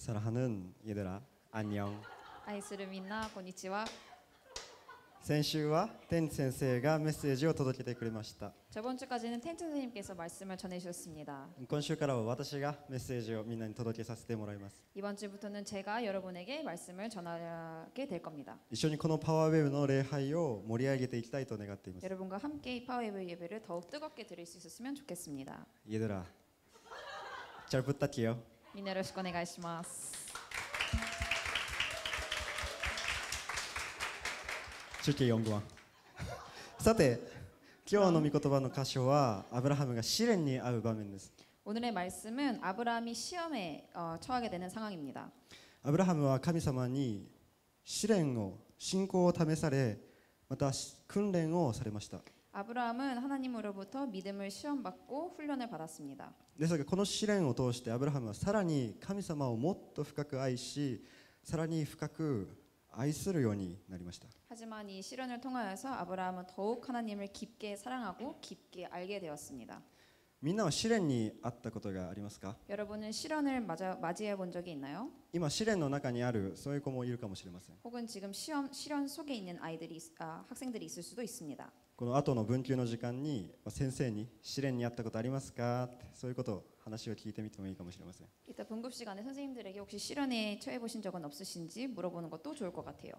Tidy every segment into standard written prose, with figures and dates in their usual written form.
사랑하는 얘들아, 안녕. 愛するみんなこんにちは。先週は天智先生がメッセージを届けてくれました。 저번 주까지는 텐트 선생님께서 말씀을 전해주셨습니다. 今週からは私がメッセージをみんなに届けさせてもらいます。 이번 주부터는 제가 여러분에게 말씀을 전하게 될 겁니다. 一緒にこのパワーウェブの礼拝を盛り上げていきたいと願っています。 여러분과 함께 이 파워웨이브 예배를 더욱 뜨겁게 드릴 수 있었으면 좋겠습니다. 얘들아, 잘 부탁해요. みんなよろしくお願いします。 中継4番さて、今日の御言葉の箇所はアブラハムが試練に遭う場面です。 오늘의 말씀은 아브라함이 시험에 처하게 되는 상황입니다. アブラハムは神様に試練を信仰を試され、また訓練をされました。 아브라함은 하나님으로부터 믿음을 시험받고 훈련을 받았습니다. ですがこの試練を通してアブラハムはさらに神様をもっと深く愛し、さらに深く愛するようになりました。 하지만 이 시련을 통하여서 아브라함은 더욱 하나님을 깊게 사랑하고 깊게 알게 되었습니다. みんなは試練にあったことがありますか？ 여러분은 시련을 맞이해 본 적이 있나요? 今試練の中にあるそういう子もいるかもしれません。 혹은 지금 시련 속에 있는 학생들이 있을 수도 있습니다. この後の文級の時間に先生に試練にあったことありますかってそういうことを話を聞いてみてもいいかもしれません。 이따 분급 시간에 선생님들에게 혹시 시련에 처해 보신 적은 없으신지 물어보는 것도 좋을 것 같아요.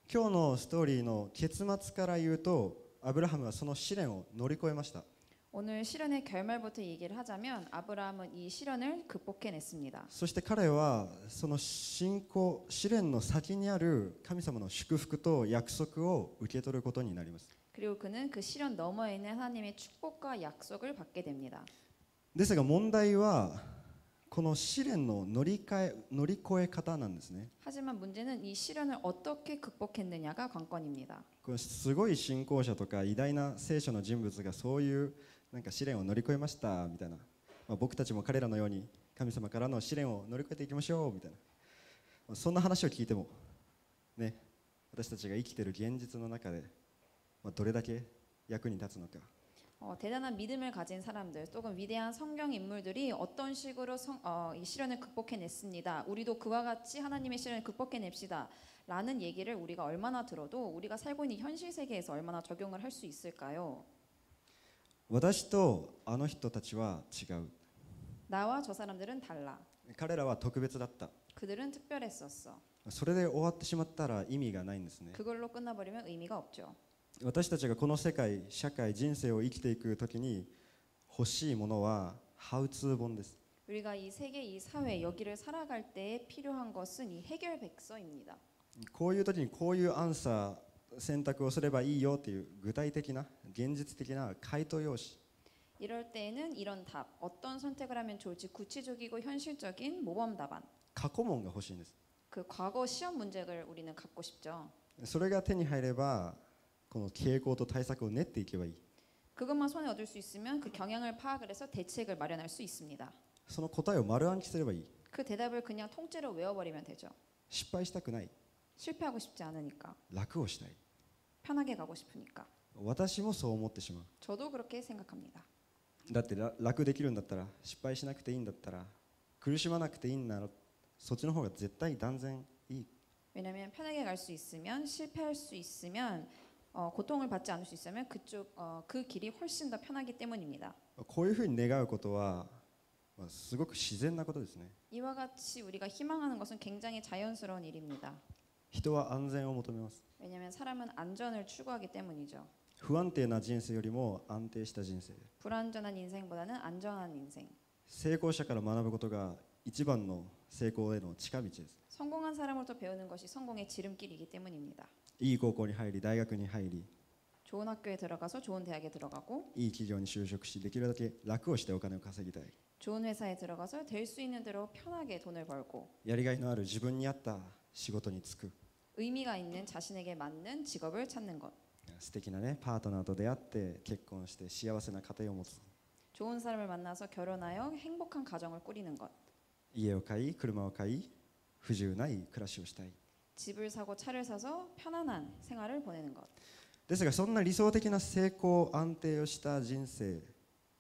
今日のストーリーの結末から言うと、アブラハムはその試練を乗り越えました。 오늘 시련의 결말부터 얘기를 하자면 아브라함은 이 시련을 극복해냈습니다. そして彼はその信仰試練の先にある神様の祝福と約束を受け取ることになります。 그리고 그는 그 시련 너머에 있는 하나님의 축복과 약속을 받게 됩니다. ですが問題はこの試練の乗り越え方なんですね。 하지만 문제는 이 시련을 어떻게 극복했느냐가 관건입니다. このすごい信仰者とか偉大な聖書の人物がそういうなんか試練を乗り越えましたみたいな、僕たちも彼らのように神様からの試練を乗り越えていきましょうみたいな、そんな話を聞いてもね、私たちが生きている現実の中でどれだけ役に立つのか。 대단한 믿음을 가진 사람들 또는 위대한 성경 인물들이 어떤 식으로 이 시련을 극복해냈습니다. 우리도 그와 같이 하나님의 시련을 극복해냅시다 라는 얘기를 우리가 얼마나 들어도 우리가 살고 있는 현실 세계에서 얼마나 적용을 할 수 있을까요? 私とあの人たちは違う。 나와 저 사람들은 달라. 彼らは特別だった。 그들은 특별했었어. それで終わってしまったら意味がないんですね。 그걸로 끝나버리면 의미가 없죠. 私たちがこの世界、社会、人生を生きていくときに欲しいものはハウツー本です。 우리가 이 세계, 이 사회, 여기를 살아갈 때에 필요한 것은 이 해결백서입니다. こういう時にこういうアンサー、選択をすればいいよという具体的な現実的な回答用紙。 이럴 때에는 이런 답, 어떤 선택을 하면 좋을지 구체적이고 현실적인 모범 답안. 過去問が欲しいんです。 그 과거 시험 문제를 우리는 갖고 싶죠. それが手に入ればこの傾向と対策を練っていけばいい。 그것만 손에 얻을 수 있으면 그 경향을 파악을 해서 대책을 마련할 수 있습니다. その答えを丸暗記すればいい。 그 대답을 그냥 통째로 외워버리면 되죠. 失敗したくない。 실패하고 싶지 않으니까. 楽をしたい。 편하게 가고 싶으니까. 私もそう思ってしまう。 저도 그렇게 생각합니다. だって楽できるんだったら、失敗しなくていいんだったら、苦しまなくていいんなら、そっちの方が絶対断然いい。 왜냐하면 편하게 갈 수 있으면 실패할 수 있으면 고통을 받지 않을 수 있으면 그 길이 훨씬 더 편하기 때문입니다. こういうふうに願うことはすごく自然なことですね。 이와 같이 우리가 희망하는 것은 굉장히 자연스러운 일입니다. 人は安全を求めます。 왜냐하면 사람은 안전을 추구하기 때문이죠. 不安定な人生よりも安定した人生。 불안전한 인생보다는 안전한 인생. 成功者から学ぶことが一番の成功への近道です。 성공한 사람으로부터 배우는 것이 성공의 지름길이기 때문입니다. いい高校に入り、大学に入り、 좋은 학교에 들어가서 좋은 대학에 들어가고 いい企業に就職し、できるだけ楽をしてお金を稼ぎたい。 좋은 회사에 들어가서 될 수 있는 대로 편하게 돈을 벌고 やりがいのある自分に合った仕事に就く。 의미가 있는 자신에게 맞는 직업을 찾는 것. 素敵なね、パートナーと出会って結婚して幸せな家庭を持つ。 좋은 사람을 만나서 결혼하여 행복한 가정을 꾸리는 것. 家を買い、車を買い、不自由ない暮らしをしたい。 집을 사고 차를 사서 편안한 생활을 보내는 것. ですがそんな理想的な成功安定をした人生、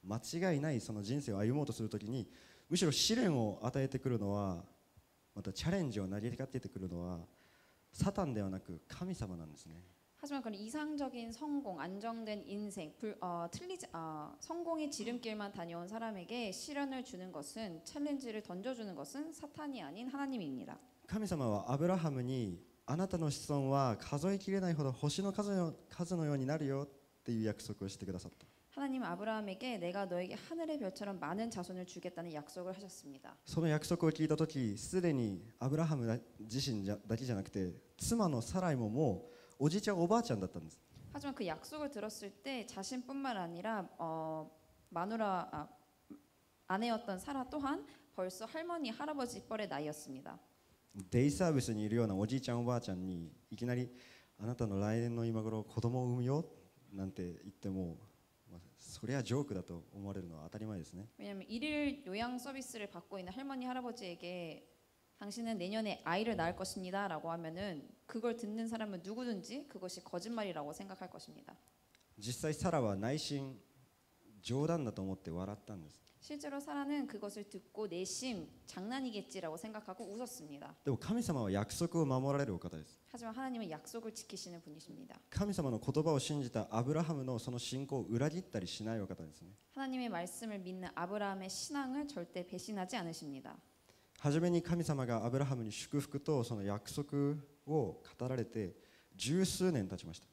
間違いないその人生を歩もうとするときにむしろ試練を与えてくるのはまたチャレンジを投げかけてくるのはサタンではなく神様なんですね。 하지만 그런 이상적인 성공, 안정된 인생, 성공의 지름길만 다녀온 사람에게 시련을 주는 것은 챌린지를 던져주는 것은 사탄이 아닌 하나님입니다. 神様はアブラハムにあなたの子孫は数えきれないほど星の数のようになるよっていう約束をしてくださった。 하나님은 아브라함에게 내가 너에게 하늘의 별처럼 많은 자손을 주겠다는 약속을 하셨습니다. その約束を聞いたとき、すでにアブラハム自身だけじゃなくて妻のサライももうおじいちゃんおばあちゃんだったんです。 하지만 그 약속을 들었을 때 자신뿐만 아니라 마누라 아내였던 사라 또한 벌써 할머니 할아버지 뻘의 나이였습니다. デイサービスにいるようなおじいちゃんおばあちゃんにいきなりあなたの来年の今頃子供を産むよなんて言っても、それはジョークだと思われるのは当たり前ですね。 왜냐하면 일일 요양 서비스를 받고 있는 할머니 할아버지에게 당신은 내년에 아이를 낳을 것입니다라고 하면은 그걸 듣는 사람은 누구든지 그것이 거짓말이라고 생각할 것입니다. 実際サラは内心冗談だと思って笑ったんです。 실제로 사라는 그것을 듣고 내심 장난이겠지라고 생각하고 웃었습니다. でも神様は約束を守られるお方です。 하지만 하나님은 약속을 지키시는 분이십니다. 神様の言葉を信じたアブラハムのその信仰を裏切ったりしないお方ですね。 하나님의 말씀을 믿는 아브라함의 신앙을 절대 배신하지 않으십니다. 初めに神様がアブラハムに祝福とその約束を語られて十数年経ちました。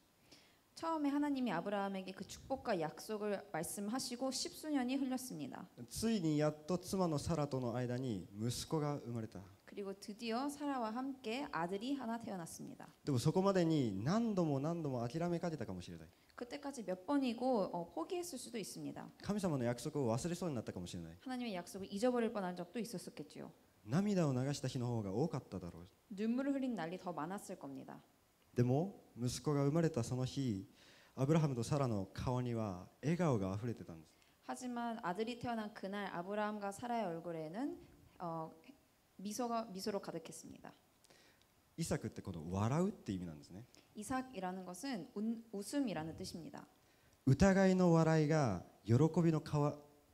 처음에 하나님이 아브라함에게 그 축복과 약속을 말씀하시고 십수년이 흘렀습니다. ついにやっと妻のサラとの間に息子が生まれた。 그리고 드디어 사라와 함께 아들이 하나 태어났습니다. でもそこまでに何度も諦めかけたかもしれない。 그때까지 몇 번이고 포기했을 수도 있습니다. 神様の約束を忘れそうになったかもしれない。 하나님의 약속을 잊어버릴 뻔한 적도 있었겠지요. 涙を流した日の方が多かっただろう。 눈물을 흘린 날이 더 많았을 겁니다. でも息子が生まれたその日、アブラハムとサラの顔には笑顔があふれてたんです。 하지만 아들이 태어난 그날 아브라함과 사라의 얼굴에는 미소로 가득했습니다. イサクってこの笑うって意味なんですね。 이삭이라는 것은 웃음이라는 뜻입니다. 疑いの笑いが喜びの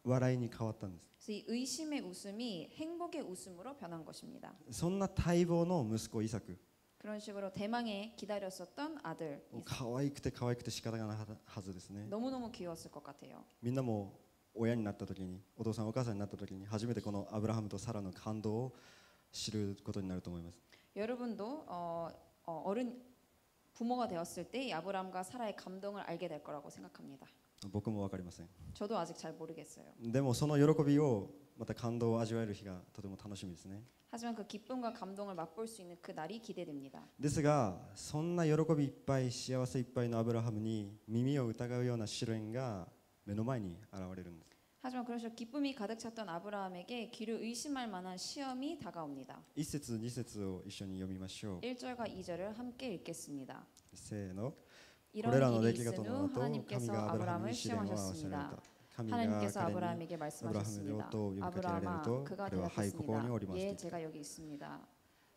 笑いに変わったんです。 그래서 이 의심의 웃음이 행복의 웃음으로 변한 것입니다. そんな待望の息子イサク、 그런 식으로 대망에 기다렸었던 아들 可愛くて仕方がないはずですね。 너무너무 귀여웠을 것 같아요. みんなも親になった時に、お父さんお母さんになった時に初めてこのアブラハムとサラの感動を知ることになると思います。 여러분도 어른 부모가 되었을 때 이 아브라함과 사라의 감동을 알게 될 거라고 생각합니다. 僕も分かりません。 저도 아직 잘 모르겠어요. でもその喜びをまた感動を味わえる日がとても楽しみですね。 하지만 그 기쁨과 감동을 맛볼 수 있는 그 날이 기대됩니다. ですがそんな喜びいっぱい幸せいっぱいのアブラハムに耳を疑うような試練が目の前に現れるんです。 하지만 그러셔 기쁨이 가득 찼던 아브라함에게 귀를 의심할 만한 시험이 다가옵니다. 1節2節を一緒に読みましょう。 1절과 2절을 함께 읽겠습니다. せーの。 이런 これらの出 일이 来 있은 事 후 の後、神 하나님께서 がアブラハム 아브라함을 に試練を合わせられ 시험하셨습니다. た。神が 하나님께서 彼に 아브라함에게 アブラハムよ 말씀하셨습니다. と呼びかけられる 아브라함아 と、 그가 彼ははいここに 대답했습니다. おります 예 と。 제가 여기 있습니다.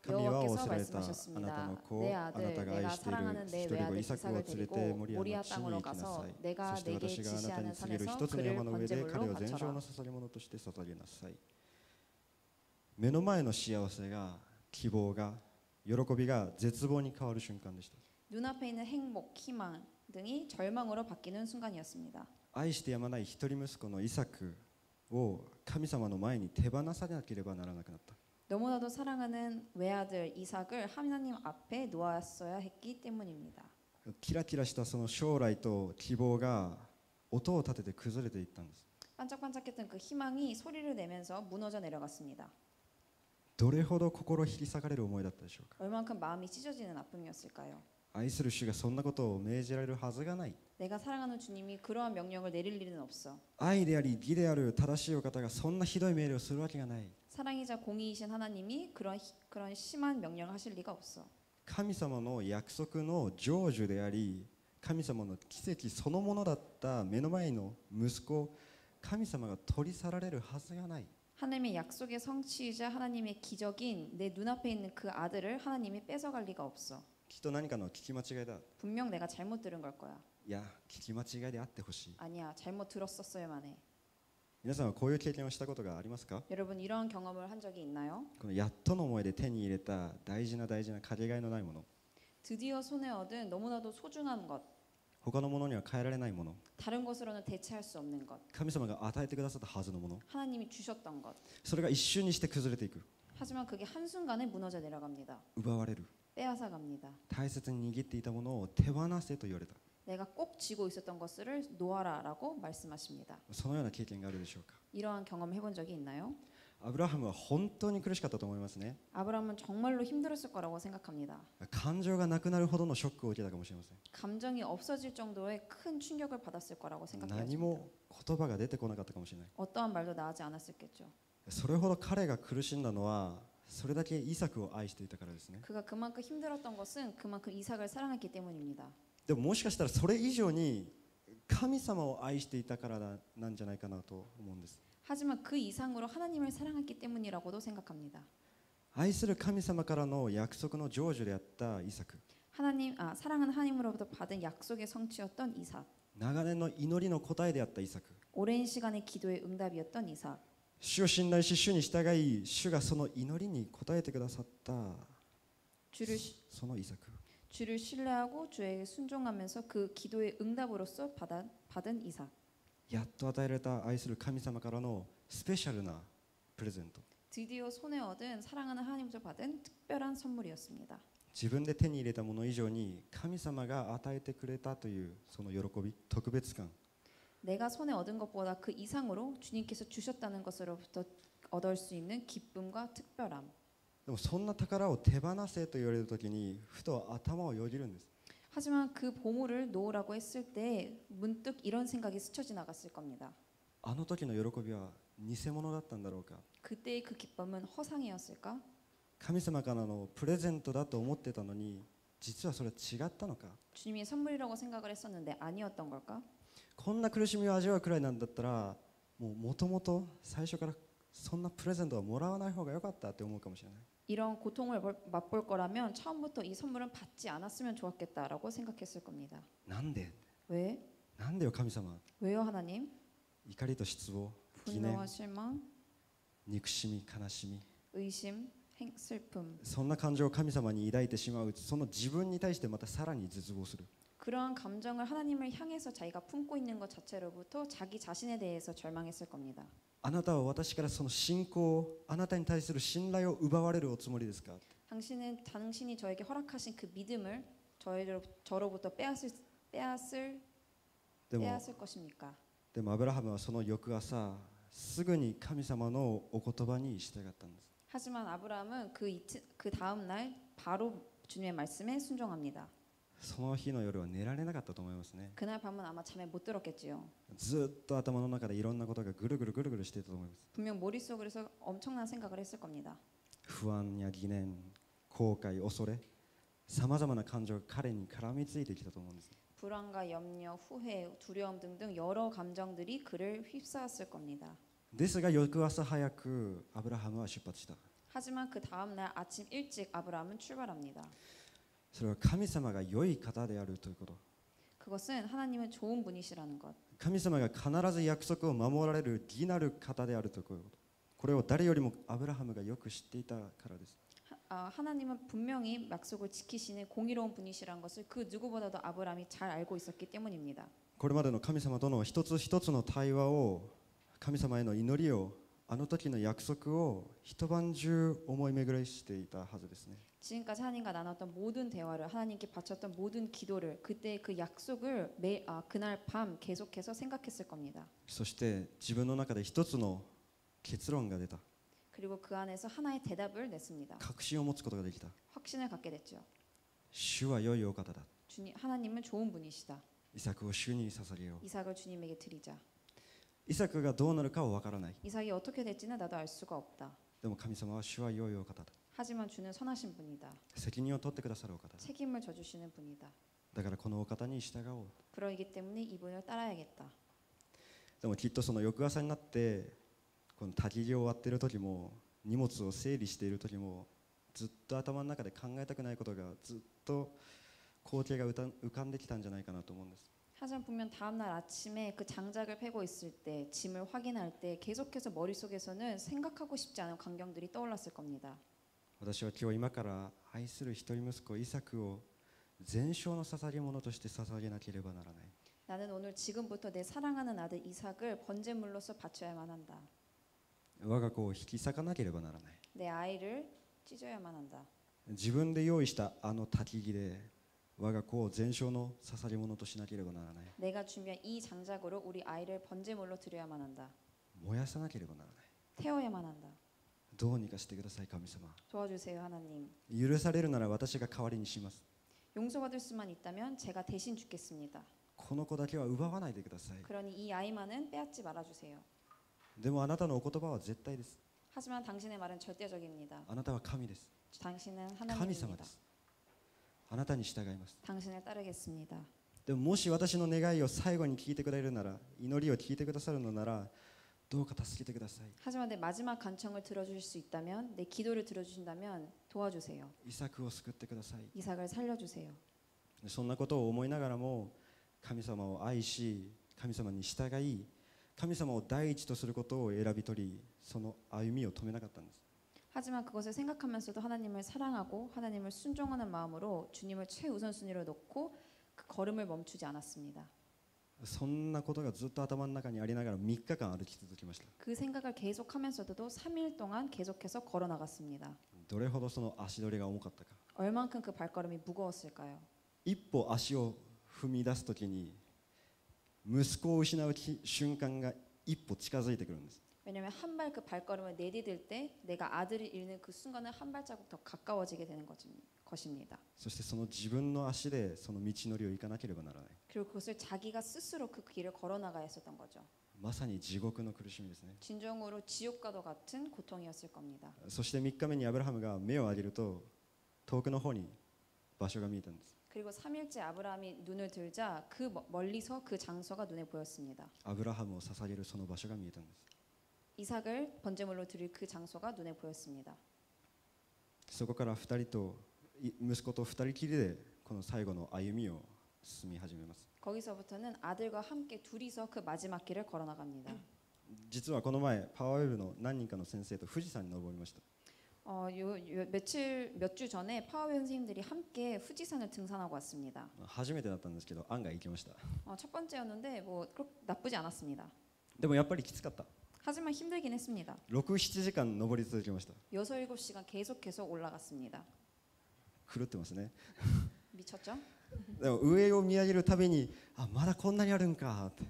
神は仰 여호와께서 せられたあなた 말씀하셨습니다. の子 내 をあな 아들 たが 내가 愛している 사랑하는 내 一人子 외아들 イサクを 이삭을 連れて 데리고 モリア 모리아 の地に 땅으로 行きなさ 가서 い。 내가 そして 내게 私があなた 지시하는 に告げる 산에서 一つの 그를 山の上で彼 번제물로 を全焼 바쳐라. の捧げ物として捧げなさい。目の前の幸せが希望が喜びが絶望に変わる瞬間でした。 눈앞에 있는 행복, 희망 등이 절망으로 바뀌는 순간이었습니다. 愛してやまない一人息子のイサクを神様の前に手放さなければならなくなった。 너무나도 사랑하는 외아들 이삭을 하나님 앞에 놓았어야 했기 때문입니다. キラキラしたその将来と希望が音を立てて崩れていったんです。 반짝반짝했던 그 희망이 소리를 내면서 무너져 내려갔습니다. どれほど心引き裂かれる思いだったでしょうか。 얼만큼 마음이 찢어지는 아픔이었을까요? 愛する主がそんなことを命じられるはずがない。 내가 사랑하는 주님이 그러한 명령을 내릴 일은 없어. 愛であり義である正しいお方がそんなひどい命令をするわけがない。 사랑이자 공의이신 하나님이 그런 심한 명령을 하실 리가 없어. 神様の約束の成就であり、神様の奇跡そのものだった目の前の息子、神様が取り去られるはずがない。 하나님의 약속의 성취이자 하나님의 기적인 내 눈앞에 있는 그 아들을 하나님이 뺏어갈 리가 없어. きっと何かの聞き間違いだ。 분명 내가 잘못 들은 걸 거야. いや、聞き間違いであってほしい。 아니야, 잘못 들었었어야만 해. 皆さんはこういう経験をしたことがありますか？ 여러분 이런 경험을 한 적이 있나요? このやっとの思いで手に入れた大事なかけがえのないもの、 드디어 손에 얻은 너무나도 소중한 것, 他のものには変えられないもの、 다른 것으로는 대체할 수 없는 것, 神様が与えてくださったはずのもの、 하나님이 주셨던 것. それが一瞬にして崩れていく、 하지만 그게 한순간에 무너져 내려갑니다. 奪われる。 빼앗아 갑니다. 大切に握っていたものを手放せと言われた。 내가 꼭 쥐고 있었던 것을 놓아라라고 말씀하십니다. そのような経験があるでしょうか？ 이러한 경험 해본 적이 있나요? アブラハムは本当に苦しかったと思いますね。 아브라함은 정말로 힘들었을 거라고 생각합니다. 感情がなくなるほどのショックを受けたかもしれません。 감정이 없어질 정도의 큰 충격을 받았을 거라고 何 생각해요. も言葉が出てこなかったかもしれない。 어떠한 말도 나오지 않았을겠죠. それほど彼が苦しんだのはそれだけイサクを愛していたからですね。 그가 그만큼 힘들었던 것은 그만큼 이삭을 사랑했기 때문입니다. でももしかしたらそれ以上に神様を愛していたからなんじゃないかなと思うんです。 하지만 그 이상으로 하나님을 사랑했기 때문이라고도 생각합니다. 愛する神様からの約束の成就であったイサク、 사랑하는 하나님으로부터 받은 약속의 성취였던 이삭, 長年の祈りの答えであったイサク、 오랜 시간의 기도의 응답이었던 이삭, 主を信頼し主に従い主がその祈りに応えてくださった そのイサク、 주를 신뢰하고 주에게 순종하면서 그 기도의 응답으로서 받은 이삭. やっと与えられた愛する神様からのスペシャルなプレゼント、 드디어 손에 얻은 사랑하는 하나님으로부터 받은 특별한 선물이었습니다. 自分で手に入れたもの以上に神様が与えてくれたというその喜び、特別感、 내가 손에 얻은 것보다 그 이상으로 주님께서 주셨다는 것으로부터 얻을 수 있는 기쁨과 특별함. でもそんな宝を手放せと言われるときにふと頭をよぎるんです。 하지만 그 보물을 놓으라고 했을 때 문득 이런 생각이 스쳐 지나갔을 겁니다. あの時の喜びは偽物だったんだろうか。 그때의 그 기쁨은 허상이었을까? 神様からのプレゼントだと思ってたのに実はそれは違ったのか。 주님의 선물이라고 생각을 했었는데 아니었던 걸까? こんな苦しみを味わうくらいなんだったらもともと最初からそんなプレゼントはもらわない方が良かったって思うかもしれない。 이런 고통을 맛볼 거라면 처음부터 이 선물은 받지 않았으면 좋았겠다라고 생각했을 겁니다. なんで 왜? なんでよ神様。 왜요 하나님? 怒りと失望、疑念、 분노와 실망, 憎しみ、悲しみ、 의심, 슬픔. そんな感情を神様に抱いてしまう、その自分に対してまたさらに絶望する。 그러한 감정을 하나님을 향해서 자기가 품고 있는 것 자체로부터 자기 자신에 대해서 절망했을 겁니다. あなたは私からその信仰、あなたに対する信頼を奪われるおつもりですか。 당신이 저에게 허락하신 그 믿음을 저로부터 빼앗을 でも 것입니까? アブラハムはその翌朝すぐに神様のお言葉に従ったんです。 하지만 아브라함은 그 다음 날 바로 주님의 말씀에 순종합니다. その日の夜は寝られなかったと思いますね。 그날 밤은 아마 잠에 못 들었겠지요. ずっと頭の中でいろんなことがぐるぐるしていたと思います。 분명 머릿속에서 엄청난 생각을 했을 겁니다. 不安や疑念、後悔、恐れ、さまざまな感情が彼に絡みついてきたと思うんです。 불안과 염려, 후회, 두려움 등등 여러 감정들이 그를 휩싸았을 겁니다. ですが翌朝早くアブラハムは出発した。 하지만 그 다음 날 아침 일찍 아브라함은 출발합니다. それは神様が良い方であるということ。 그것은 하나님은 좋은 분이시라는 것. 神様が必ず約束を守られる義なる方であるということ。これを誰よりもアブラハムがよく知っていたからです。 하나님은 분명히 약속을 지키시는 공의로운 분이시라는 것을 그 누구보다도 아브라함이 잘 알고 있었기 때문입니다. これまでの神様との一つ一つの対話を、神様への祈りを、あの時の約束を一晩中思い巡らしていたはずですね。 지금까지 하나님과 나눴던 모든 대화를 하나님께 바쳤던 모든 기도를 그때 그 약속을 그날 밤 계속해서 생각했을 겁니다. そして自分の中で一つの結論が出た。 그리고 그 안에서 하나의 대답을 냈습니다. 確信を持つことができた。 확신을 갖게 됐죠. 主は良いお方だ。 하나님은 좋은 분이시다. イサクを主に捧げよう。 이삭을 주님에게 드리자. イサクがどうなるかは分からない。 이삭이 어떻게 될지는 나도 알 수가 없다. でも神様は主は良いお方だ。 하지만 주는 선하신 분이다. 責任を取ってくださるお方だ。 책임을 져주시는 분이다. だからこのお方に従おう。 그러기 때문에 이분을 따라야겠다. でもきっとその翌朝になってこの焚き火を割っている時も荷物を整理している時もずっと頭の中で考えたくないことがずっと光景が浮かんできたんじゃないかなと思うんです。 하지만 분명 다음날 아침에 그 장작을 패고 있을 때, 짐을 확인할 때 계속해서 머릿속에서는 생각하고 싶지 않은 광경들이 떠올랐을 겁니다. 私は今日今から愛する一人息子イサクを全焼の捧げ物として捧げなければならない。 나는 오늘 지금부터 내 사랑하는 아들 이삭을 번제물로서 바쳐야만 한다. 我が子を引き裂かなければならない。 내 아이를 찢어야만 한다. 自分で用意したあの焚き木で我が子を全焼の捧げ物としなければならない。 내가 준비한 이 장작으로 우리 아이를 번제물로 드려야만 한다. 燃やさなければならない。 태워야만 한다. どうにかしてください神様。 도와주세요 하나님. 許されるなら私が代わりにします。 용서받을 수만 있다면 제가 대신 죽겠습니다. この子だけは奪わないでください。 그러니 이 아이만은 빼앗지 말아주세요. でもあなたのお言葉は絶対です。 하지만 당신의 말은 절대적입니다. あなたは神です。 당신은 神様 하나님입니다. です。あなたに従います。 당신을 따르겠습니다. でももし私の願いを最後に聞いてくれるなら、祈りを聞いてくださるのなら、どうか助けてください。 하지만 내 마지막 간청을 들어주실 수 있다면, 내 기도를 들어주신다면 도와주세요. イサクを救ってください。 이삭을 살려주세요. そんなことを思いながらも神様を愛し、神様に従い、神様を第一とすることを選び取り、その歩みを止めなかったんです。 하지만 그것을 생각하면서도 하나님을 사랑하고 하나님을 순종하는 마음으로 주님을 최우선순위로 놓고 그 걸음을 멈추지 않았습니다. そんなことがずっと頭の中にありながら3日間歩き続けました。 그 생각을 계속하면서도 3일 동안 계속해서 걸어 나갔습니다. どれほどその足取りが重かったか。 얼만큼 그 발걸음이 무거웠을까요? 一歩足を踏み出すときに息子を失う瞬間が一歩近づいてくるんです。 왜냐하면 한 발 그 발걸음을 내디딜 때 내가 아들을 잃는 그 순간은 한 발자국 더 가까워지게 되는 것입니다. そしてその自分の足でその道のりを行かなければならない。 그리고 그것을 자기가 스스로 그 길을 걸어 나가야 했었던 거죠. まさに地獄の苦しみですね。 진정으로 지옥과도 같은 고통이었을 겁니다. そして3日目にアブラハムが目を上げると遠くの方に場所が見えたんです。 그리고 3일째 아브라함이 눈을 들자 그 멀리서 그 장소가 눈에 보였습니다. アブラハムを捧げるその場所が見えたんです。 이삭을 번제물로 드릴 그 장소가 눈에 보였습니다. そこから2人と息子と2人きりでこの最後の歩みを進み始めます。 거기서부터는 아들과 함께 둘이서 그 마지막 길을 걸어 나갑니다. 実はこの前パワーウェブの何人かの先生と富士山に登りました。 몇 주 전에 파워웨이 선생님들이 함께 후지산을 등산하고 왔습니다. 初めてだったんですけど案外行きました。 첫 번째였는데 뭐 그렇게 나쁘지 않았습니다. でもやっぱりきつかった。 하지만 힘들긴 했습니다. 6、7時間登り続けました。 6, 7시간 계속해서 올라갔습니다. 狂ってますね。 미쳤죠? でも上を見上げるたびにあまだこんなにあるんかって。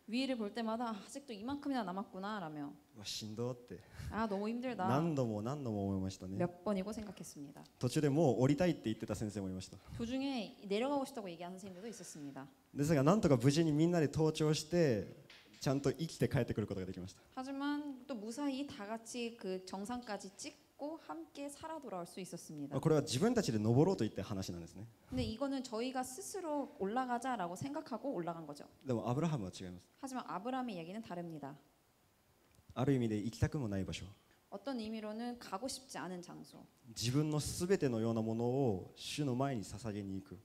위를 볼 때마다 아직도 이만큼이나 남았구나 라며 うわしんどって 아 너무 힘들다. 何度も何度も思いましたね。 몇 번이고 생각했습니다. 途中でもう降りたいって言ってた先生もいました。 도중에 내려가고 싶다고 얘기한 선생님들도 있었습니다. ですがなんとか無事にみんなで登頂してちゃんと生きて帰ってくることができました。 하지만 또 무사히 다 같이 그 정상까지 찍고 함께 살아 돌아올 수 있었습니다. これは自分たちで登ろうといった話なんですね。 근데 이거는 저희가 스스로 올라가자라고 생각하고 올라간 거죠. でもアブラハムは違います。 하지만 아브라함의 얘기는 다릅니다. ある意味で行きたくもない場所、 어떤 의미로는 가고 싶지 않은 장소, 自分のすべてのようなものを主の前に捧げに行く、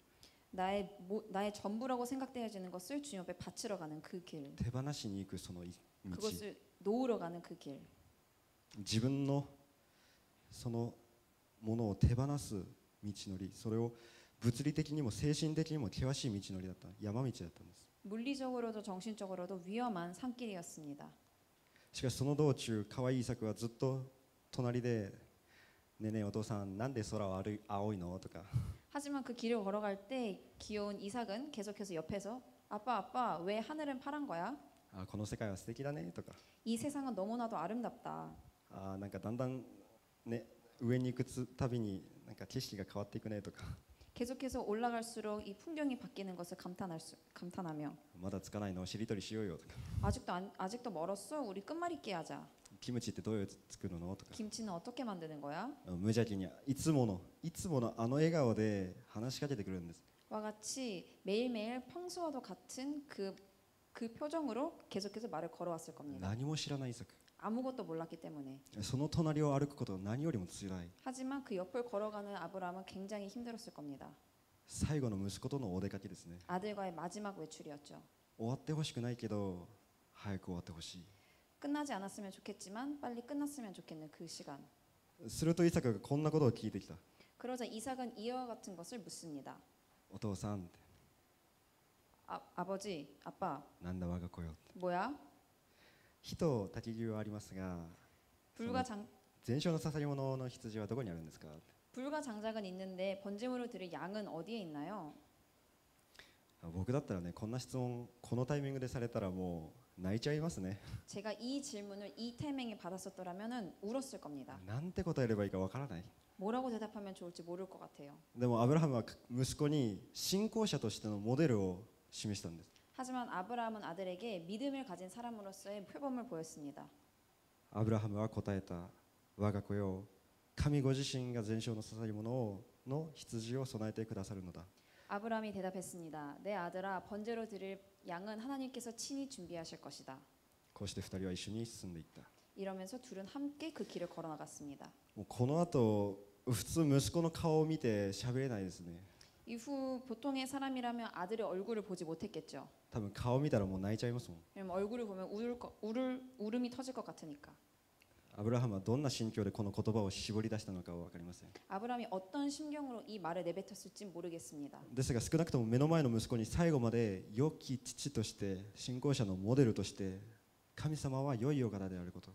나의 전부라고 생각되어지는 것을 주님 앞에 바치러 가는 그 길, 手放しに行くその道、 그것을 놓으러 가는 그 길, 自分のそのものを手放す道のり、それを物理的にも精神的にも険しい道のりだった、山道だったんです。 물리적으로도 정신적으로도 위험한 산길이었습니다. しかしその道中、可愛いイサクはずっと隣で「ねえねえお父さんなんで空は青いの?」とか 하지만 그 길을 걸어갈 때 귀여운 이삭은 계속해서 옆에서 아빠 왜 하늘은 파란 거야? 「あこの世界は素敵だね」とか 이 세상은 너무나도 아름답다. 「あなんかだんだんね上に行くたびになんか景色が変わっていくね」とか 계속해서 올라갈수록 이 풍경이 바뀌는 것을 감탄하며 「まだつかないのをしりとりしようよ」とか 아직도 멀었어. 우리 끝말잇기 하자. 「キムチってどうやって作るの?」とか 김치는 어떻게 만드는 거야? 無邪気にいつものあの笑顔で話しかけてくるんです。 와 같이 매일매일 평소와도 같은 그 표정으로 계속해서 말을 걸어왔을 겁니다. 何も知らないイサク、 아무것도 몰랐기 때문에. その隣を歩くことが何よりも辛い。 하지만 그 옆을 걸어가는 아브라함은 굉장히 힘들었을 겁니다. 最後の息子とのお出かけですね。 아들과의 마지막 외출이었죠. 終わってほしくないけど早く終わってほしい。 끝나지 않았으면 좋겠지만 빨리 끝났으면 좋겠는 그 시간. するとイサクがこんなことを聞いてきた。 그러자 이삭은 이와 같은 것을 묻습니다. お父さん、 아버지, 아빠, なんだ我が子よ。 뭐야? 火と焚き牛はありますが、 불과 장 全焼の捧げ物の羊はどこにあるんですか。 불과 장작은 있는데 번제물로 드릴 양은 어디에 있나요? 僕だったらね、こんな質問このタイミングでされたらもう泣いちゃいますね。 제가 이 질문을 이 타이밍에 받았었더라면은 울었을 겁니다. なんて答えればいいかわからない。 뭐라고 대답하면 좋을지 모를 것 같아요. でもアブラハムは息子に信仰者としてのモデルを示したんです。 하지만 아브라함은 아들에게 믿음을 가진 사람으로서의 표범을 보였습니다. アブラハムは答えた。我が子よ、神ご自身が全焼の捧げ物の羊を備えてくださるのだ。 아브라함이 대답했습니다. 내 아들아, 번제로 드릴 양은 하나님께서 친히 준비하실 것이다. こうして二人は一緒に進んでいった。 이러면서 둘은 함께 그 길을 걸어 나갔습니다. もうこの後普通息子の顔を見て喋れないですね。 이후 보통의 사람이라면 아들의 얼굴을 보지 못했겠죠. 多分顔見たらもう泣いちゃいますもん。 왜냐면 얼굴을 보면 울음이 터질 것 같으니까. アブラハムはどんな心境でこの言葉を絞り出したのかは分かりません。 아브라함이 어떤 심경으로 이 말을 내뱉었을지 모르겠습니다. ですが少なくとも目の前の息子に最後まで良き父として信仰者のモデルとして神様は良いお方であること、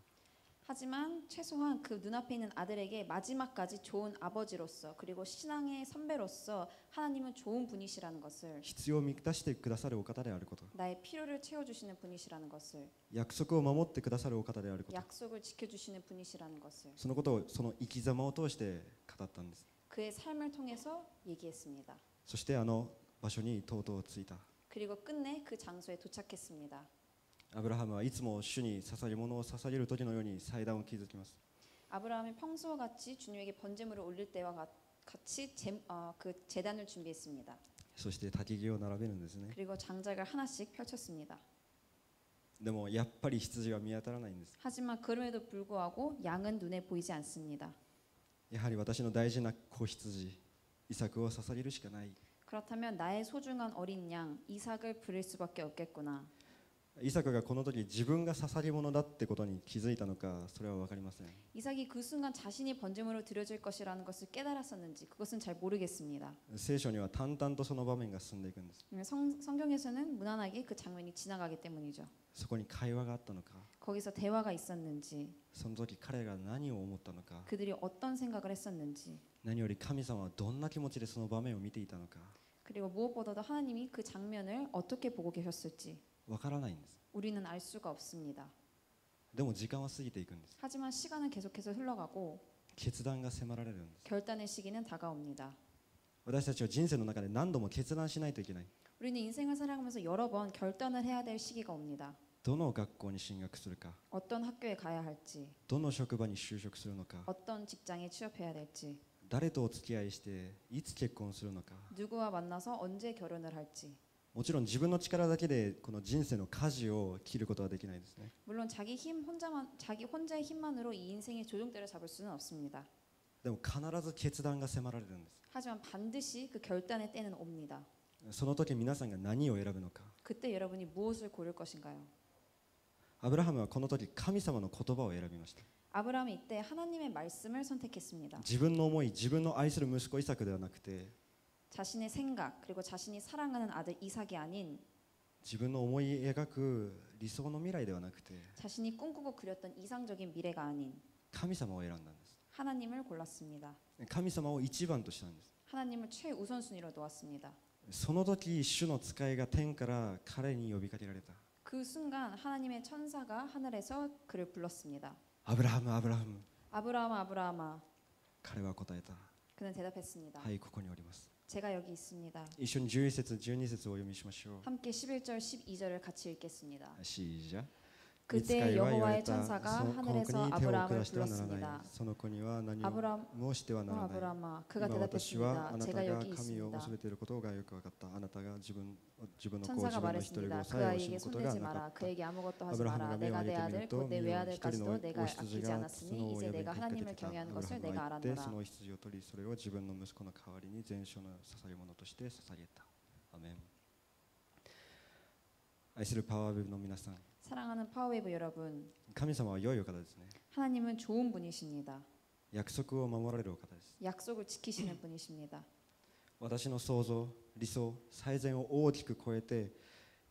하지만 최소한 그 눈앞에 있는 아들에게 마지막까지 좋은 아버지로서 그리고 신앙의 선배로서 하나님은 좋은 분이시라는 것을, 必要を満たしてくださるお方であること、 나의 필요를 채워주시는 분이시라는 것을, 約束を守ってくださるお方であること、 약속을 지켜주시는 분이시라는 것을 そのことをその生き様を通して語ったんです。 그의 삶을 통해서 얘기했습니다. そしてあの場所にとうとう着いた。 그리고 끝내 그 장소에 도착했습니다. アブラハムはいつも主に捧げ物を捧げる時のように祭壇を築きます。 아브라함이 평소와 같이 주님에게 번제물을 올릴 때와 같이 그 제단을 준비했습니다. そして焚き木を並べるんですね。 그리고 장작을 하나씩 펼쳤습니다. でもやっぱり羊は見当たらないんです。 하지만 그럼에도 불구하고 양은 눈에 보이지 않습니다. やはり私の大事な子羊イサクを捧げるしかない。 그렇다면 나의 소중한 어린 양 이삭을 부릴 수밖에 없겠구나. イサクがこの時自分が捧げ物だってことに気づいたのかそれは分かりません。 이삭이 그 순간 자신이 번제물로 드려질 것이라는 것을 깨달았었는지 그것은 잘 모르겠습니다. 聖書には淡々とその場面が進んでいくんです。 성경에서는 무난하게 그 장면이 지나가기 때문이죠. そこに会話があったのか、 거기서 대화가 있었는지, その時彼が何を思ったのか、 그들이 어떤 생각을 했었는지, 何より神様はどんな気持ちでその場面を見ていたのか 그리고 무엇보다도 하나님이 그 장면을 어떻게 보고 계셨을지 分からないんです。 우리는 알 수가 없습니다. でも時間は過ぎていくんです。 하지만 시간은 계속해서 흘러가고 決断が迫られるんです。 결단의 시기는 다가옵니다. 私たちは人生の中で何度も決断しないといけない。 우리는 인생을 살아가면서 여러 번 결단을 해야 될 시기가 옵니다. どの学校に進学するか、 어떤 학교에 가야 할지, どの職場に就職するのか、 어떤 직장에 취업해야 될지, 誰とお付き合いしていつ結婚するのか。 누구와 만나서 언제 결혼을 할지. もちろん自分の力だけでこの人生の舵を切ることはできないですね。 물론 자기 혼자의 힘만으로 이 인생의 조종대를 잡을 수는 없습니다. でも必ず決断が迫られるんです。 하지만 반드시 그 결단의 때는 옵니다. その時皆さんが何を選ぶのか。 그때 여러분이 무엇을 고를 것인가요? アブラハムはこの時神様の言葉を選びました。 아브라함이 이때 하나님의 말씀을 선택했습니다. 自分の思い、自分の愛する息子イサクではなくて、 자신의 생각 그리고 자신이 사랑하는 아들 이삭이 아닌 自分の思い描く理想の未来ではなくて、 자신이 꿈꾸고 그렸던 이상적인 미래가 아닌 神様を選んだんです。 하나님을 골랐습니다. 神様を一番としたんです。 하나님을 최우선순위로 놓았습니다. その時主の使いが天から彼に呼びかけられた。 그 순간 하나님의 천사가 하늘에서 그를 불렀습니다. アブラハム、アブラハム。 아브라함아 아브라함아. 彼は答えた。 그는 대답했습니다. はい、ここにおります。 제가 여기 있습니다. 一緒に11節、12節をお読みしましょう。 함께 11절 12절을 같이 읽겠습니다. 시작。 그때 見つかいは言われ 여호와의 た 천사가 そのこの子 하늘에서 に手を 아브라함을 下してはならない 불렀습니다. その子には何 아브람 もしてはならない 아브라함아 그가 今私は 대답했습니다. あなた 제가 が 여기 神を 있습니다. 恐れていることがよく分かったあなたが自分の子を 천사가 自分の一人子 말했습니다. さ 그 え惜し 아이에게 むことが 손대지 なか 마라. った 그에게 아무것도 하지 아브라함이 마라. 내가 내 명하게 아들 되밀 곧 내 또 외아들까지도 이의 내가 아끼지 오시즈가 않았으니 이제 내가 하나님을 경외하는 것을 내가 でそ 알았노라. の羊を取りそれを自分の息子の代わりに全焼の捧げ物として捧げたアメン愛するパワーウェブの皆さん 사랑하는 파워웨이브 여러분, 神様は良いお方ですね 하나님은 좋은 분이십니다. 約束を守られるお方です 약속을 지키시는 분이십니다. 私の想像理想最善を大きく超えて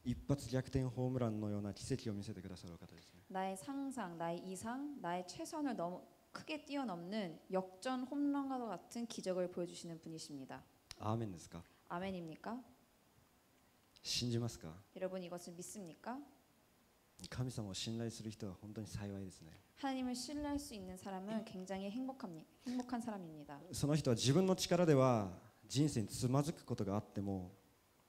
一発逆転ホームランのような奇跡を見せてくださるお方ですね 나의 상상, 나의 이상, 나의 최선을 크게 뛰어넘는 역전 홈런과 같은 기적을 보여주시는 분이십니다. アーメンですか 아멘입니까? 信じますか 여러분 이것을 믿습니까? 神様を信頼する人は本当に幸いですね 하나님을 신뢰할 수 있는 사람은 굉장히 행복한 사람입니다. その人は自分の力では人生につまずくことがあっても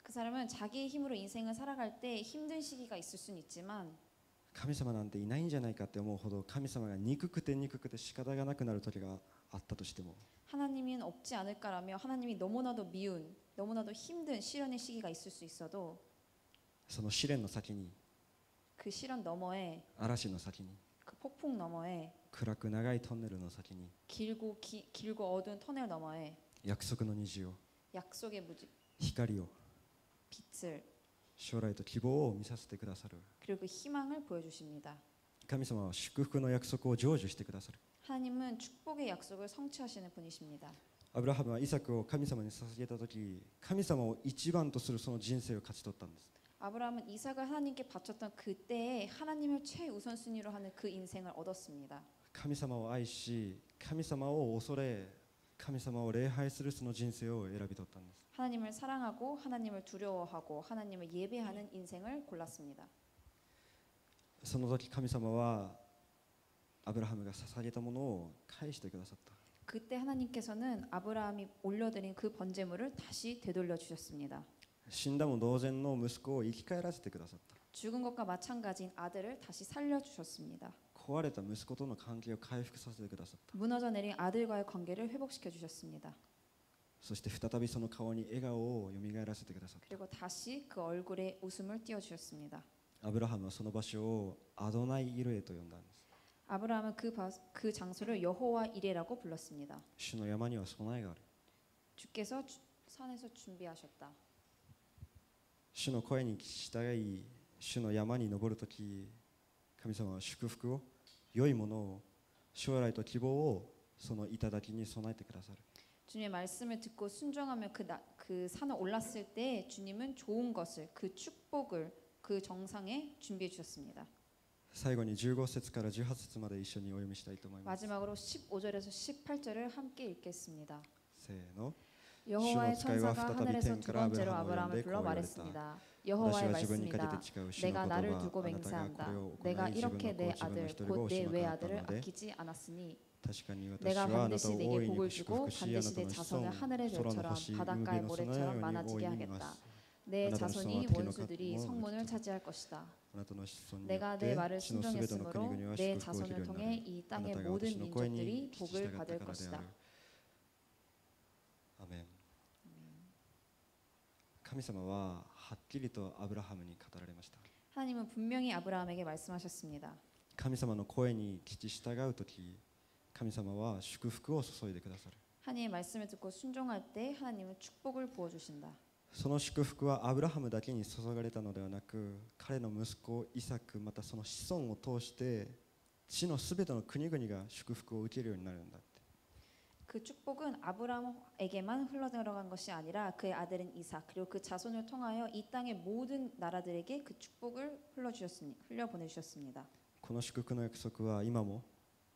그 사람은 자기의 힘으로 인생을 살아갈 때 힘든 시기가 있을 수는 있지만 神様なんていないんじゃないかって思うほど神様が憎くて仕方がなくなる時があったとしても 하나님은 없지 않을까라며 하나님이 너무나도 미운 너무나도 힘든 시련의 시기가 있을 수 있어도 その試練の先に 그 시련 너머에 嵐の先に 그 폭풍 너머에 暗く長いトンネルの先に 길고 어두운 터널 너머에 約束の虹を 약속의 무지 光を 빛을 将来と希望を見させてくださる 그리고 그 희망을 보여주십니다. 神様は祝福の約束を成就してくださる 하나님은 축복의 약속을 성취하시는 분이십니다. アブラハムはイサクを神様に捧げた時神様を一番とするその人生を勝ち取ったんです 아브라함은 이삭을 하나님께 바쳤던 그때에 하나님을 최우선순위로 하는 그 인생을 얻었습니다. 神様を愛し神様を恐れ神様を礼拝するその人生を選び取ったんです 하나님을 사랑하고 하나님을 두려워하고 하나님을 예배하는 인생을 골랐습니다. その時神様はアブラハムが捧げたものを返してくださった 그때 하나님께서는 아브라함이 올려드린 그 번제물을 다시 되돌려 주셨습니다. 死んだも同然の息子を生き返らせてくださった 죽은 것과 마찬가지인 아들을 다시 살려 주셨습니다. 壊れた息子との関係を回復させてくださった 무너져 내린 아들과의 관계를 회복시켜 주셨습니다. そして再びその顔に笑顔をよみがえらせてくださった 그리고 다시 그 얼굴에 웃음을 띄워 주셨습니다. アブラハムはその場所をアドナイイルエと呼んだんです 아브라함은 그 장소를 여호와 이레라고 불렀습니다. 主の山には備えがある 주께서 산에서 준비하셨다. 主の声に従い主の山に登るとき神様は祝福を良いものを将来と希望をその頂に備えてくださる 주님의 말씀을 듣고 순종하며 그 산을 올랐을 때 주님은 좋은 것을 그 축복을 그 정상에 준비해 주셨습니다. 最後に15節から18節まで一緒にお読みしたいと思います 마지막으로 15절에서 18절을 함께 읽겠습니다. せーの 여호와의 주의 천사가 천사가 하늘에서 두 두 번째로 번째로 아브라함을 불러 아브라함을 말했습니다. 私 여호와의 は自分にかけて 말씀이다. 誓う主の 내가 言 나를 葉 두고 あなたがこれ 맹세한다. を行い 내가 自分 이렇게 の子 내 自分の 아들 一人子 곧 を 내 失なかった 외아들을 ので 아끼지 않았으니 確かに私 내가 はあなた 반드시 を 내게 大いに 복을 祝 주고 福しあな 반드시 た 내 の子 자손을 孫 하늘의 空の 별처럼 星海 바닷가의 辺の砂のよ 모래처럼 うに大 많아지게 いに見ま 하겠다. す 내 하나님의 자손이 성화와 원수들이 기록한 성문을 뭐 차지할 것이다. あなたの子孫によ 내가 っ 내 て 말을 地のすべての国 순종했으므로 々は 내 祝福を受ける 자손을 ようにな 통해 る 이 あな 땅의 たが 모든 私の声に 민족들이 聞き 복을 従った 받을 からであ 것이다. るアメン神様ははっきりとアブラハムに語られました 하나님은 분명히 아브라함에게 말씀하셨습니다. 神様の声に聞き従うとき神様は祝福を注いでくださる 하나님의 말씀을 듣고 순종할 때 하나님은 축복을 부어 주신다. その祝福はアブラハムだけに注がれたのではなく彼の息子イサクまたその子孫を通して地のすべての国々が祝福を受けるようになるんだって 그 축복은 아브라함에게만 흘러들어간 것이 아니라 그의 아들인 이삭 그리고 그 자손을 통하여 이 땅의 모든 나라들에게 그 축복을 흘려보내주셨습니다. この祝福の約束は今も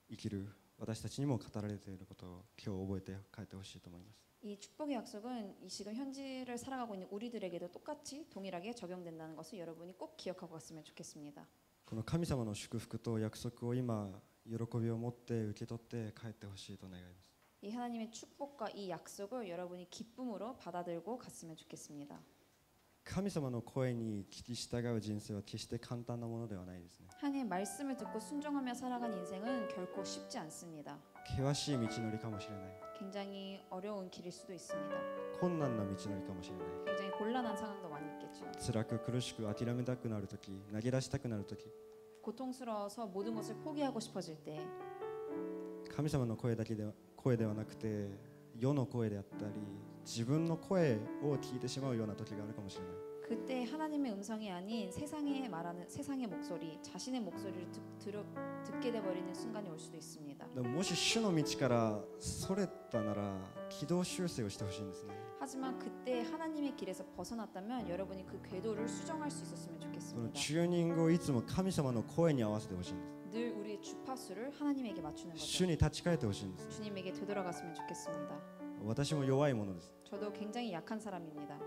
生きる私たちにも語られていることを今日覚えて帰ってほしいと思います 이 축복의 약속은 이 지금 현지를 살아가고 있는 우리들에게도 똑같이 동일하게 적용된다는 것을 여러분이 꼭 기억하고 갔으면 좋겠습니다. この神様の祝福と約束を今喜びを持って受け取って帰ってほしいと願います 이 하나님의 축복과 이 약속을 여러분이 기쁨으로 받아들고 갔으면 좋겠습니다. 神様の声に聞き従う人生は決して簡単なものではないですね。 하나님의 말씀을 듣고 순종하며 살아간 인생은 결코 쉽지 않습니다. 険しい道のりかもしれない。 굉장히 어려운 길일 수도 있습니다. 困難な道のりかもしれない。 굉장히 곤란한 상황도 많이 있겠죠. 辛く苦しく諦めたくなるとき、投げ出したくなるとき、 고통스러워서 모든 것을 포기하고 싶어질 때 神様の声ではなくて世の声であったり自分の声を聞いてしまうような時があるかもしれない。 그때 하나님의 음성이 아닌 세상의 말하는 세상의 목소리, 자신의 목소리를 듣게 돼 버리는 순간이 올 수도 있습니다. でももし主の道からそれたなら軌道修正をしてほしいんですね。 하지만 그때 하나님의 길에서 벗어났다면 여러분이 그 궤도를 수정할 수 있었으면 その 좋겠습니다. チューニングをいつも神様の声に合わせてほしいんです。 늘 우리의 주파수를 하나님에게 맞추는 主 거죠. に立ち返ってほしいんです。 주님에게 되돌아갔으면 좋겠습니다. 私も弱いものです。 저도 굉장히 약한 사람입니다.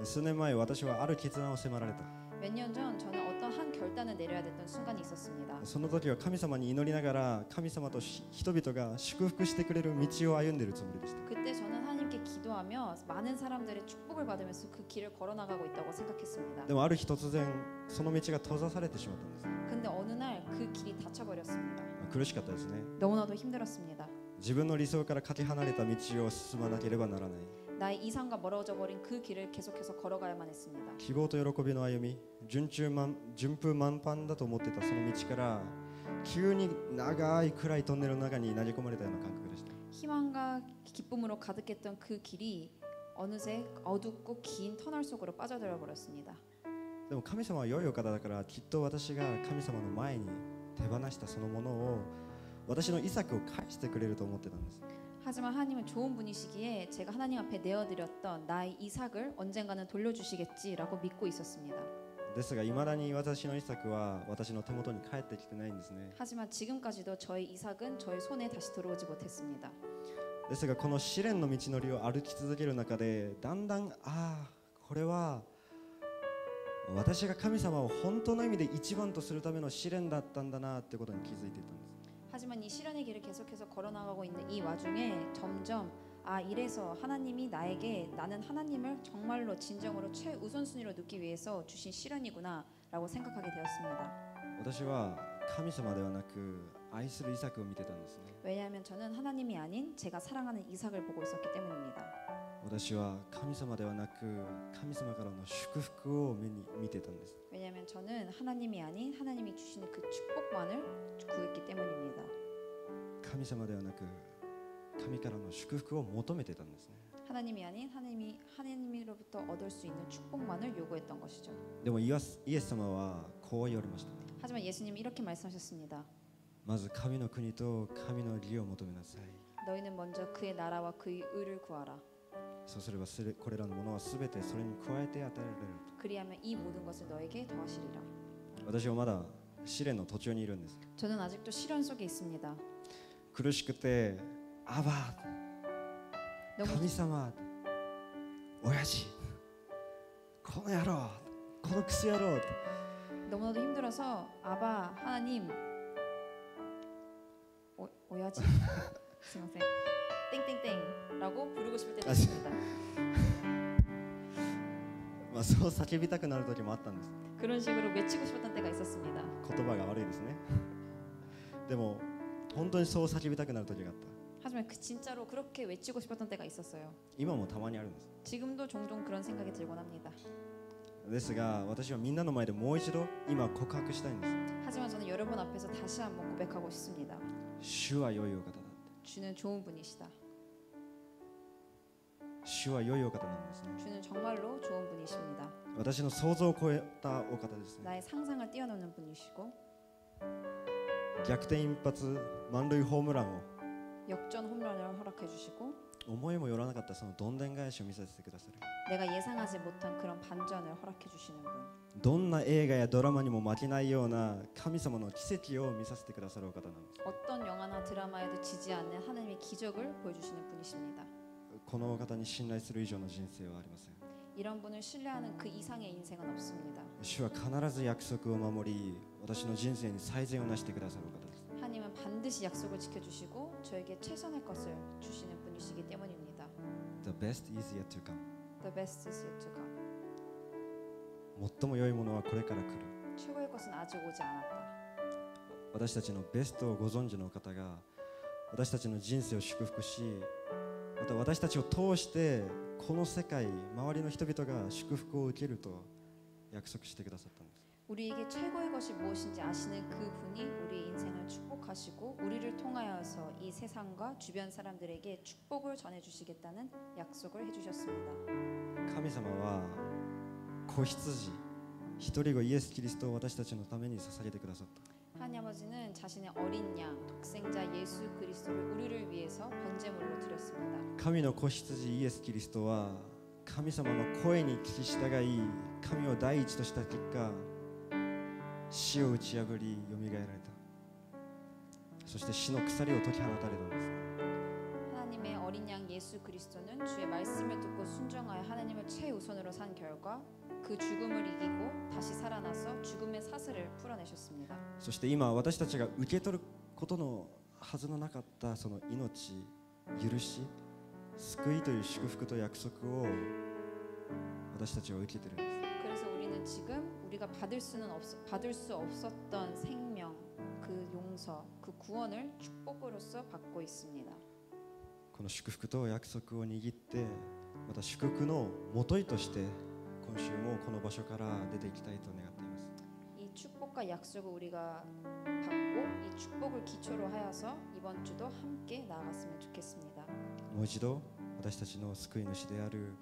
数年前私はある決断を迫られた。 몇 년 전 저는 어떤 한 결단을 내려야 됐던 순간이 있었습니다. その時は神様に祈りながら神様と人々が祝福してくれる道を歩んでいるつもりでした。 그때 저는 하나님께 기도하며 많은 사람들의 축복을 받으면서 그 길을 걸어나가고 있다고 생각했습니다. でもある日突然その道が閉ざされてしまったんです。 근데 어느 날 그 길이 닫혀버렸습니다. 苦しかったですね。 너무나도 힘들었습니다. 自分の理想からかけ離れた道を進まなければならない。 나의 이상과 멀어져 버린 그 길을 계속해서 걸어가야만 했습니다. 希望と喜びの歩み、順風満帆だと思ってたその道から急に長い暗いトンネルの中に投げ込まれたような感覚でした。 희망과 기쁨으로 가득했던 그 길이 어느새 어둡고 긴 터널 속으로 빠져들어 버렸습니다. でも神様は良いお方だからきっと私が神様の前に手放したそのものを私のイサクを返してくれると思ってたんです。 하지만 하나님은 좋은 분이시기에 제가 하나님 앞에 내어드렸던 나의 이삭을 언젠가는 돌려주시겠지라고 믿고 있었습니다. ですが未だに私のイサクは私の手元に帰ってきてないんですね。 하지만 지금까지도 저의 이삭은 저의 손에 다시 들어오지 못했습니다. ですがこの試練の道のりを歩き続ける中でだんだんこれは私が神様を本当の意味で一番とするための試練だったんだなってことに気づいていたんです。 하지만 이 시련의 길을 계속해서 걸어나가고 있는 이 와중에 점점 이래서 하나님이 나에게 나는 하나님을 정말로 진정으로 최우선순위로 놓기 위해서 주신 시련이구나 라고 생각하게 되었습니다. 私は神様ではなく愛するイサクを見てたんですね。 왜냐하면 저는 하나님이 아닌 제가 사랑하는 이삭을 보고 있었기 때문입니다. 私は神様ではなく神様からの祝福を見てたんです。 왜냐하면 저는 하나님이 아닌 하나님이 주시는 그 축복만을 구했기 때문입니다. 神様ではなく神からの祝福を求めてたんですね。 하나님이 아닌 하나님으로부터 얻을 수 있는 축복만을 요구했던 것이죠. でもイエス様はこう言われました。 하지만 예수님이 이렇게 말씀하셨습니다. まず神の国と神の義を求めなさい。 너희는 먼저 그의 나라와 그의 의를 구하라. そうすればこれらのものはすべてそれに加えて与えられる。 그리하면 이 모든 것을 너에게 더하시리라. 私はまだ試練の途中にいるんです。 저는 아직도 시련 속에 있습니다. 苦しくてアバ 너무 神様親父この野郎このクソ野郎 너무나도 힘들어서 아바 하나님 오야지 스미마셍 땡땡땡라고 부르고 싶을 때도 있습니다. そう叫びたくなる時もあったんです。 그런 식으로 외치고 싶었던 때가 있었습니다. 言葉が悪いですね。でも本当にそう叫びたくなる時があった。 하지만 진짜로 그렇게 외치고 싶었던 때가 있었어요. 今もたまにあるんです。 지금도 종종 그런 생각이 들곤 합니다. ですが私はみんなの前でもう一度今告白したいんです。 하지만 저는 여러분 앞에서 다시 한번 고백하고 싶습니다. 主は良いお方だ。 주는 좋은 분이시다. 主は良いお方なんですね。 주는 정말로 좋은 분이십니다. 私の想像を超えたお方ですね。 나의 상상을 뛰어넘는 분이시고 逆転一発満塁ホームランを 역전 홈런을 허락해 주시고 思いもよらなかったそのどんでん返しを見させてくださる。 내가 예상하지 못한 그런 반전을 허락해 주시는 분. どんな映画やドラマにも負けないような神様の奇跡を見させてくださるお方なんです。 어떤 영화나 드라마에도 지지 않는 하나님의 기적을 보여주시는 분이십니다. このお方に信頼する以上の人生はありません。 이런 분을 신뢰하는 그 이상의 인생은 없습니다. 主は必ず約束を守り、私の人生に最善をなしてくださるお方です。 하나님은 반드시 약속을 지켜주시고 저에게 최선의 것을 주시는 분이시기 때문입니다. The best is yet to come. The best is yet to come. 最も良いものはこれから来る。 최고의 것은 아직 오지 않았다. 私たちのベストをご存知の方が私たちの人生を祝福し、また私たちを通してこの世界、周りの人々が祝福を受けると約束してくださったんです。 우리에게 최고의 것이 무엇인지 아시는 그분이 우리 인생을 축복하시고 우리를 통하여서 이 세상과 주변 사람들에게 축복을 전해주시겠다는 약속을 해주셨습니다. 神様は子羊一人子イエス・キリストを私たちのために捧げてくださった。 하나님 아버지는 자신의 어린 양, 독생자 예수 그리스도를 우리를 위해서 번제물로 드렸습니다. 神の子羊イエス・キリストは神様の声に聞き従い、神を第一とした結果、死を打ち破りよみがえられた。そして死の鎖を解き放たれたんです。 하나님의 어린 양 예수 그리스도는 주의 말씀을 듣고 순종하여 하나님을 최우선으로 산 결과 그 죽음을 이기고 다시 살아나서 죽음의 사슬을 풀어내셨습니다. そして今私たちが受け取ることのはずのなかったその命、許し、救いという祝福と約束を私たちは受けているんです。 그래서 우리는 지금 우리가 받을 수 없었던 생명, 그 용서, 그 구원을 축복으로서 받고 있습니다. この祝福と約束を握って、また祝福の元いとして今週もこの場所から出ていきたいと願っています。 이 축복과 약속을 우리가 받고 이 축복을 기초로 하여서 이번 주도 함께 나아갔으면 좋겠습니다. もう一度私たちの救い主である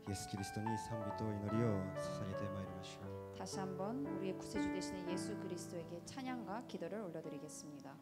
イエス・キリストに賛美と祈りを捧げてまいりましょう。 다시 한번 우리의 구세주 되시는 예수 그리스도에게 찬양과 기도를 올려드리겠습니다.